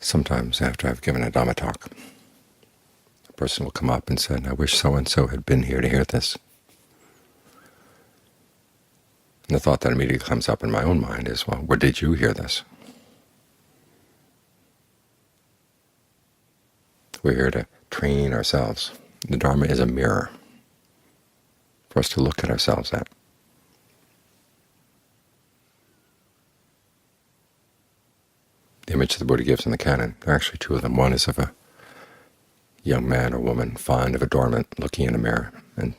Sometimes after I've given a Dhamma talk, a person will come up and say, I wish so-and-so had been here to hear this. And the thought that immediately comes up in my own mind is, well, where did you hear this? We're here to train ourselves. The Dharma is a mirror for us to look at ourselves at. The image the Buddha gives in the canon, there are actually two of them. One is of a young man or woman fond of adornment looking in a mirror and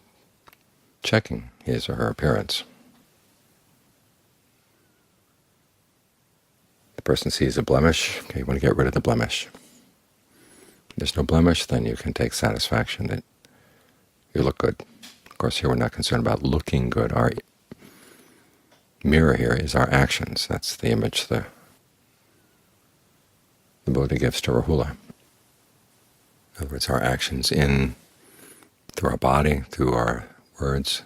checking his or her appearance. The person sees a blemish. Okay, you want to get rid of the blemish. If there's no blemish, then you can take satisfaction that you look good. Of course, here we're not concerned about looking good. Our mirror here is our actions. That's the image the Buddha gives to Rahula. In other words, our actions through our body, through our words,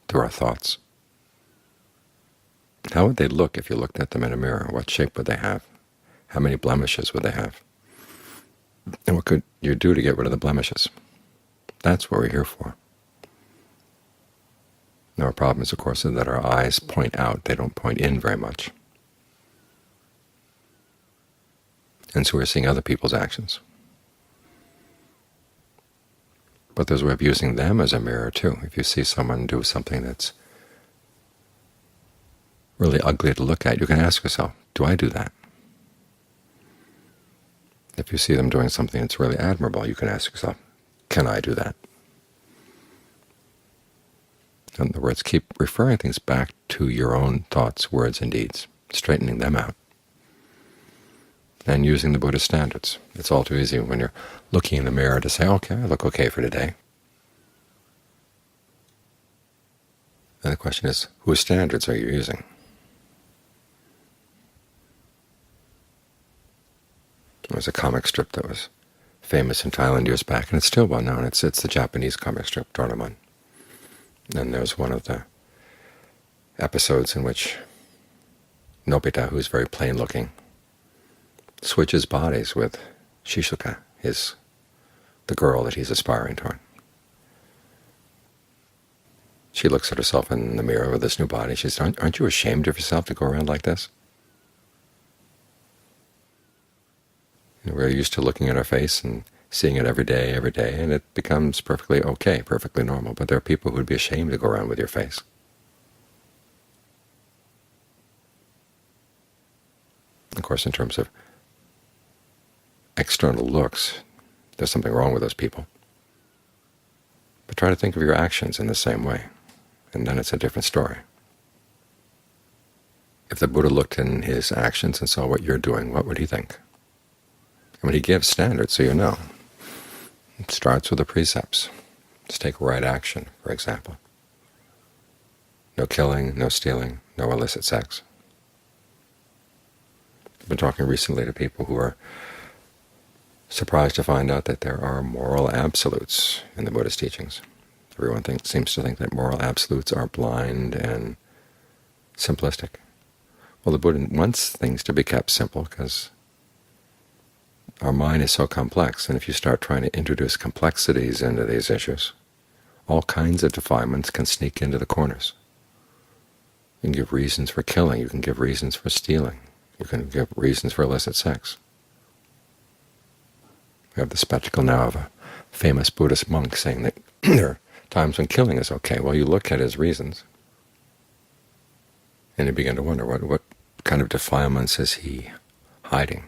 through our thoughts. How would they look if you looked at them in a mirror? What shape would they have? How many blemishes would they have? And what could you do to get rid of the blemishes? That's what we're here for. Now, our problem is, of course, that our eyes point out. They don't point in very much. And so we're seeing other people's actions. But there's a way of using them as a mirror, too. If you see someone do something that's really ugly to look at, you can ask yourself, do I do that? If you see them doing something that's really admirable, you can ask yourself, can I do that? In other words, keep referring things back to your own thoughts, words, and deeds, straightening them out, and using the Buddhist standards. It's all too easy when you're looking in the mirror to say, okay, I look okay for today. And the question is, whose standards are you using? There was a comic strip that was famous in Thailand years back, and it's still well known. It's the Japanese comic strip, Doraemon. And there's one of the episodes in which Nobita, who's very plain-looking, switches bodies with Shizuka, the girl that he's aspiring toward. She looks at herself in the mirror with this new body. She says, aren't you ashamed of yourself to go around like this? We're used to looking at our face and seeing it every day, and it becomes perfectly okay, perfectly normal. But there are people who would be ashamed to go around with your face. Of course, in terms of external looks, there's something wrong with those people. But try to think of your actions in the same way, and then it's a different story. If the Buddha looked in his actions and saw what you're doing, what would he think? And when he gives standards, so you know, it starts with the precepts. Let's take right action, for example. No killing, no stealing, no illicit sex. I've been talking recently to people who are surprised to find out that there are moral absolutes in the Buddhist teachings. Everyone seems to think that moral absolutes are blind and simplistic. Well, the Buddha wants things to be kept simple because our mind is so complex, and if you start trying to introduce complexities into these issues, all kinds of defilements can sneak into the corners. You can give reasons for killing, you can give reasons for stealing, you can give reasons for illicit sex. We have the spectacle now of a famous Buddhist monk saying that there are times when killing is okay. Well, you look at his reasons, and you begin to wonder what kind of defilements is he hiding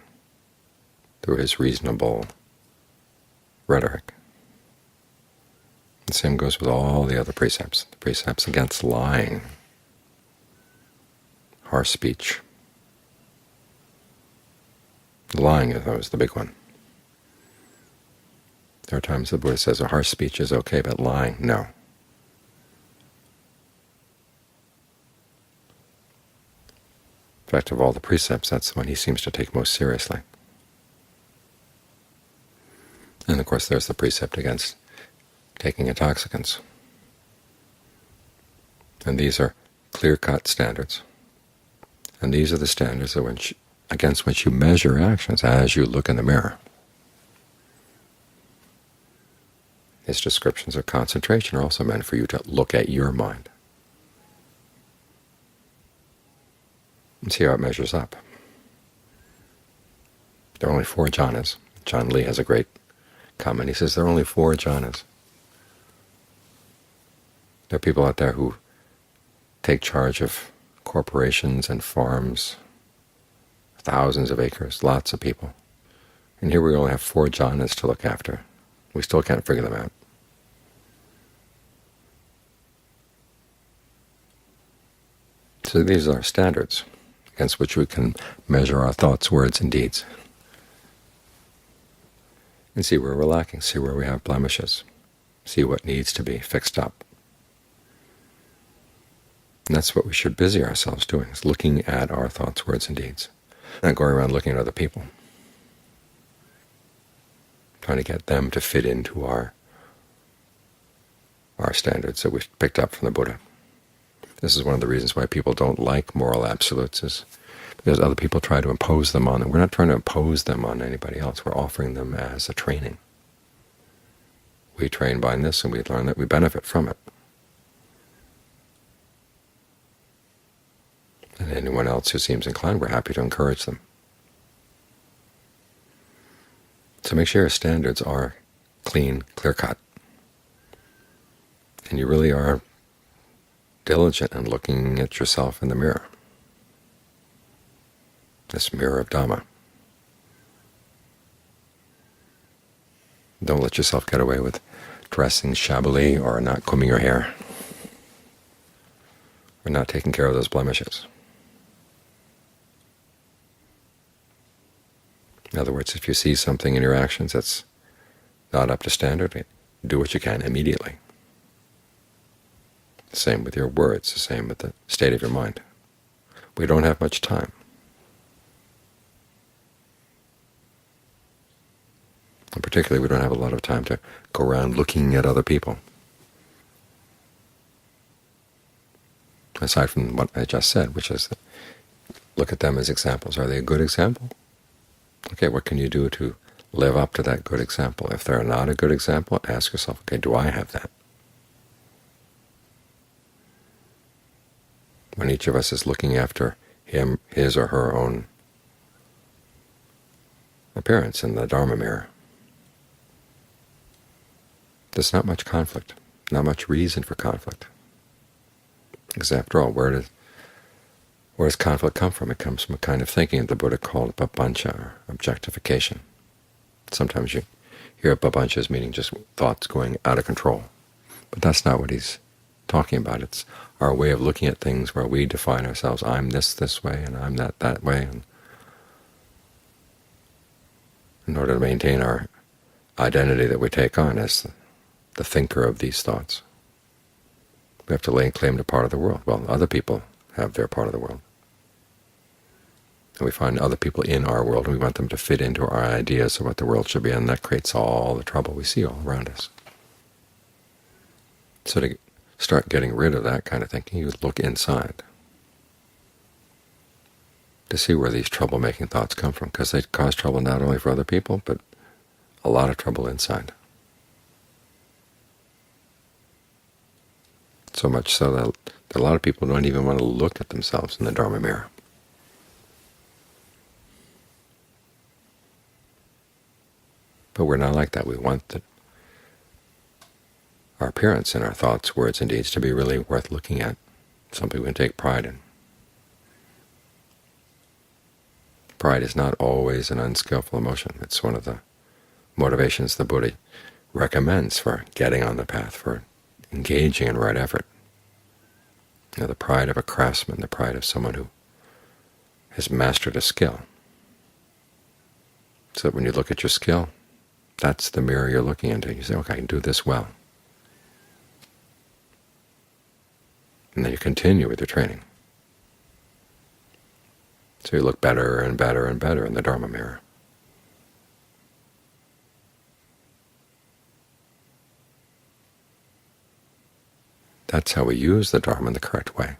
through his reasonable rhetoric. The same goes with all the other precepts. The precepts against lying, harsh speech. Lying is the big one. There are times the Buddha says a harsh speech is okay, but lying, no. In fact, of all the precepts, that's the one he seems to take most seriously. And of course there's the precept against taking intoxicants. And these are clear-cut standards. And these are the standards that when against which you measure actions as you look in the mirror. His descriptions of concentration are also meant for you to look at your mind and see how it measures up. There are only 4 jhanas. John Lee has a great comment. He says there are only 4 jhanas. There are people out there who take charge of corporations and farms, thousands of acres, lots of people. And here we only have 4 jhanas to look after. We still can't figure them out. So these are standards against which we can measure our thoughts, words, and deeds, and see where we're lacking, see where we have blemishes, see what needs to be fixed up. And that's what we should busy ourselves doing, is looking at our thoughts, words, and deeds, not going around looking at other people, trying to get them to fit into our standards that we picked up from the Buddha. This is one of the reasons why people don't like moral absolutes, is because other people try to impose them on them. We're not trying to impose them on anybody else. We're offering them as a training. We train by this, and we learn that we benefit from it. And anyone else who seems inclined, we're happy to encourage them. So make sure your standards are clean, clear-cut, and you really are diligent in looking at yourself in the mirror, this mirror of Dhamma. Don't let yourself get away with dressing shabbily or not combing your hair or not taking care of those blemishes. In other words, if you see something in your actions that's not up to standard, do what you can immediately. The same with your words, the same with the state of your mind. We don't have much time. And particularly, we don't have a lot of time to go around looking at other people. Aside from what I just said, which is that look at them as examples. Are they a good example? Okay, what can you do to live up to that good example? If they're not a good example, ask yourself, okay, do I have that? When each of us is looking after his or her own appearance in the Dharma mirror, there's not much conflict, not much reason for conflict. Because after all, where does conflict come from? It comes from a kind of thinking that the Buddha called papancha, or objectification. Sometimes you hear papancha as meaning just thoughts going out of control, but that's not what he's talking about. It's our way of looking at things where we define ourselves. I'm this way, and I'm that way. And in order to maintain our identity that we take on as the thinker of these thoughts, we have to lay claim to part of the world. Well, other people have their part of the world. And we find other people in our world, and we want them to fit into our ideas of what the world should be, and that creates all the trouble we see all around us. So to start getting rid of that kind of thinking, you look inside to see where these trouble-making thoughts come from, because they cause trouble not only for other people, but a lot of trouble inside. So much so that a lot of people don't even want to look at themselves in the Dharma mirror. But we're not like that. We want our appearance and our thoughts, words, and deeds to be really worth looking at, something we can take pride in. Pride is not always an unskillful emotion. It's one of the motivations the Buddha recommends for getting on the path, for engaging in right effort. You know, the pride of a craftsman, the pride of someone who has mastered a skill. So that when you look at your skill, that's the mirror you're looking into. You say, okay, I can do this well. And then you continue with your training. So you look better and better and better in the Dharma mirror. That's how we use the Dharma in the correct way.